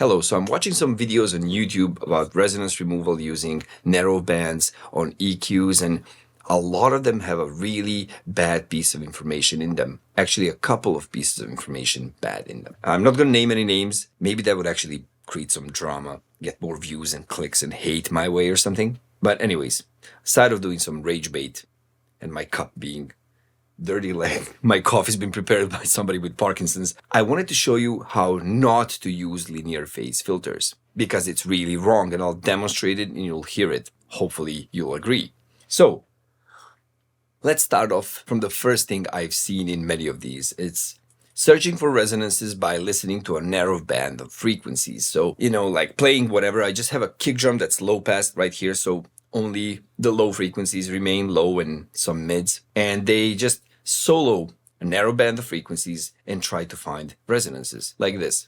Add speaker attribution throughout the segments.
Speaker 1: Hello, so I'm watching some videos on YouTube about resonance removal using narrow bands on EQs, and a lot of them have a really bad piece of information in them. Actually, a couple of pieces of information bad in them. I'm not going to name any names. Maybe that would actually create some drama, get more views and clicks and hate my way or something. But anyways, aside of doing some rage bait and my cup being dirty leg, my coffee's been prepared by somebody with Parkinson's, I wanted to show you how not to use linear phase filters, because it's really wrong, and I'll demonstrate it and you'll hear it. Hopefully you'll agree. So let's start off from the first thing I've seen in many of these. It's searching for resonances by listening to a narrow band of frequencies. So, like playing whatever, I just have a kick drum that's low pass right here, so only the low frequencies remain low and some mids, and they just solo a narrow band of frequencies and try to find resonances like this.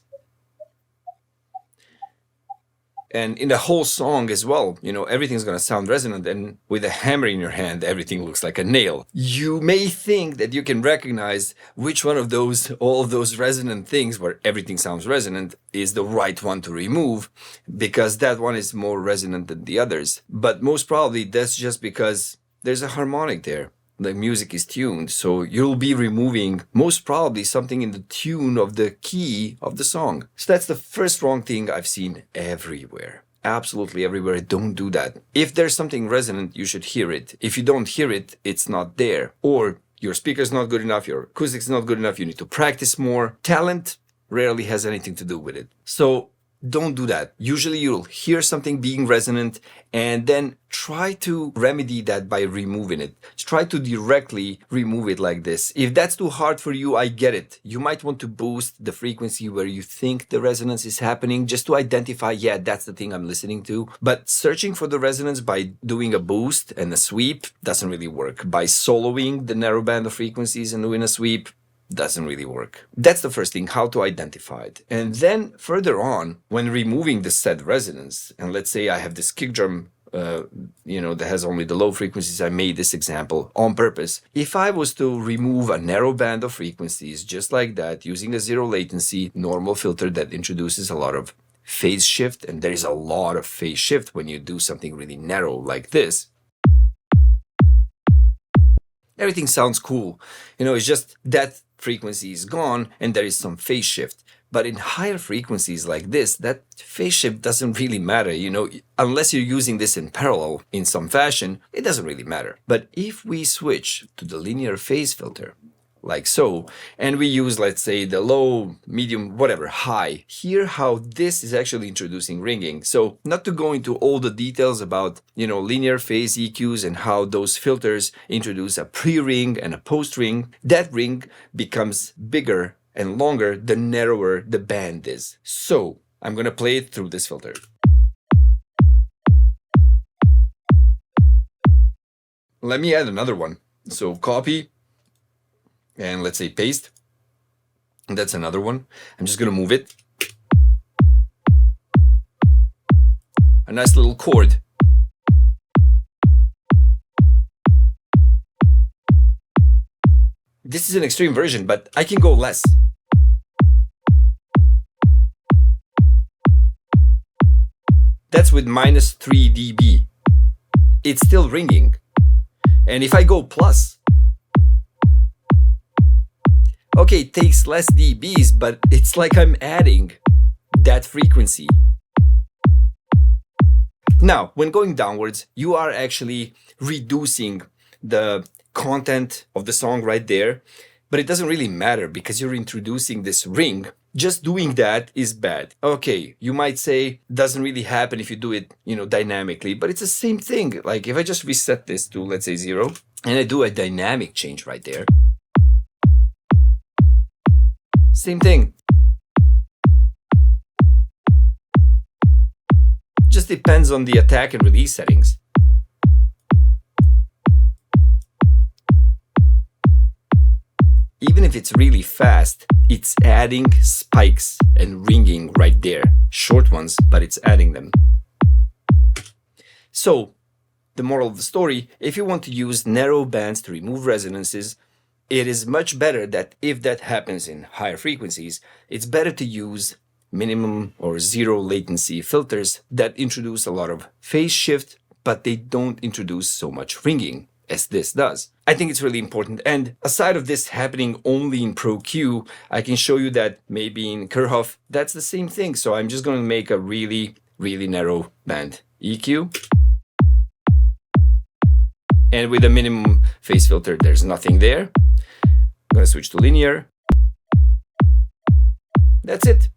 Speaker 1: And in the whole song as well, everything's going to sound resonant, and with a hammer in your hand, everything looks like a nail. You may think that you can recognize which one of all of those resonant things where everything sounds resonant is the right one to remove, because that one is more resonant than the others. But most probably that's just because there's a harmonic there. The music is tuned, so you'll be removing most probably something in the tune of the key of the song. So that's the first wrong thing I've seen everywhere. Absolutely everywhere. Don't do that. If there's something resonant, you should hear it. If you don't hear it, it's not there. Or your speaker's not good enough, your acoustics not good enough, you need to practice more. Talent rarely has anything to do with it. So don't do that. Usually you'll hear something being resonant and then try to remedy that by removing it. Try to directly remove it like this. If that's too hard for you, I get it. You might want to boost the frequency where you think the resonance is happening, just to identify, yeah, that's the thing I'm listening to. But searching for the resonance by doing a boost and a sweep doesn't really work. By soloing the narrow band of frequencies and doing a sweep doesn't really work. That's the first thing, how to identify it. And then further on, when removing the said resonance, and let's say I have this kick drum that has only the low frequencies, I made this example on purpose. If I was to remove a narrow band of frequencies just like that, using a zero latency normal filter that introduces a lot of phase shift, and there is a lot of phase shift when you do something really narrow like this, everything sounds cool. It's just that frequency is gone and there is some phase shift. But in higher frequencies like this, that phase shift doesn't really matter. Unless you're using this in parallel in some fashion, it doesn't really matter. But if we switch to the linear phase filter, like so, and we use, let's say, the low, medium, whatever, high, hear how this is actually introducing ringing. So not to go into all the details about, linear phase EQs and how those filters introduce a pre-ring and a post-ring, that ring becomes bigger and longer the narrower the band is. So I'm going to play it through this filter. Let me add another one. So copy, and let's say paste. And that's another one. I'm just going to move it. A nice little chord. This is an extreme version, but I can go less. That's with minus 3 dB. It's still ringing. And if I go plus, okay, it takes less dBs, but it's like I'm adding that frequency. Now, when going downwards, you are actually reducing the content of the song right there, but it doesn't really matter because you're introducing this ring. Just doing that is bad. Okay, you might say doesn't really happen if you do it, dynamically, but it's the same thing. Like if I just reset this to, let's say, 0, and I do a dynamic change right there, same thing. Just depends on the attack and release settings. Even if it's really fast, it's adding spikes and ringing right there. Short ones, but it's adding them. So, the moral of the story, if you want to use narrow bands to remove resonances, it is much better that if that happens in higher frequencies, it's better to use minimum or zero latency filters that introduce a lot of phase shift, but they don't introduce so much ringing as this does. I think it's really important. And aside of this happening only in Pro Q, I can show you that maybe in Kerhoff, that's the same thing. So I'm just going to make a really, really narrow band EQ. And with a minimum phase filter, there's nothing there. I'm going to switch to linear. That's it.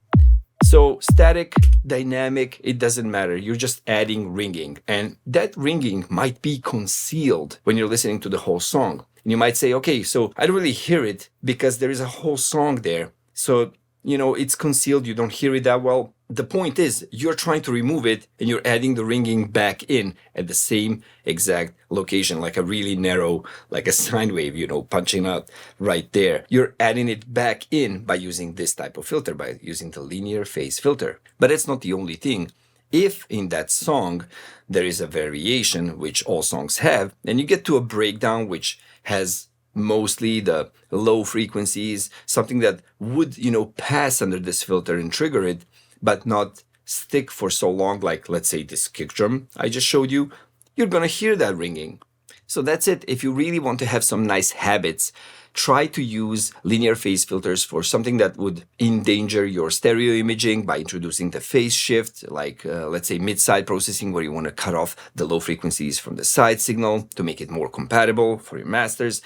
Speaker 1: So static, dynamic, it doesn't matter. You're just adding ringing. And that ringing might be concealed when you're listening to the whole song. And you might say, okay, so I don't really hear it because there is a whole song there. So, it's concealed. You don't hear it that well. The point is you're trying to remove it and you're adding the ringing back in at the same exact location, like a really narrow, like a sine wave, punching out right there. You're adding it back in by using this type of filter, by using the linear phase filter. But it's not the only thing. If in that song there is a variation, which all songs have, and you get to a breakdown which has mostly the low frequencies, something that would, pass under this filter and trigger it, but not stick for so long, like let's say this kick drum I just showed you, you're gonna hear that ringing. So that's it. If you really want to have some nice habits, try to use linear phase filters for something that would endanger your stereo imaging by introducing the phase shift, like let's say mid-side processing, where you want to cut off the low frequencies from the side signal to make it more compatible for your masters.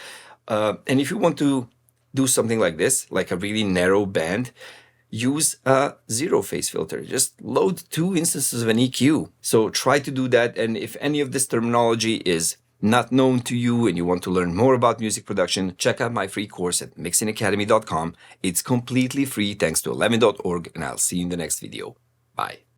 Speaker 1: And if you want to do something like this, like a really narrow band, use a zero phase filter. Just load 2 instances of an EQ. So try to do that. And if any of this terminology is not known to you and you want to learn more about music production, check out my free course at mixingacademy.com. It's completely free thanks to 11.org, and I'll see you in the next video. Bye.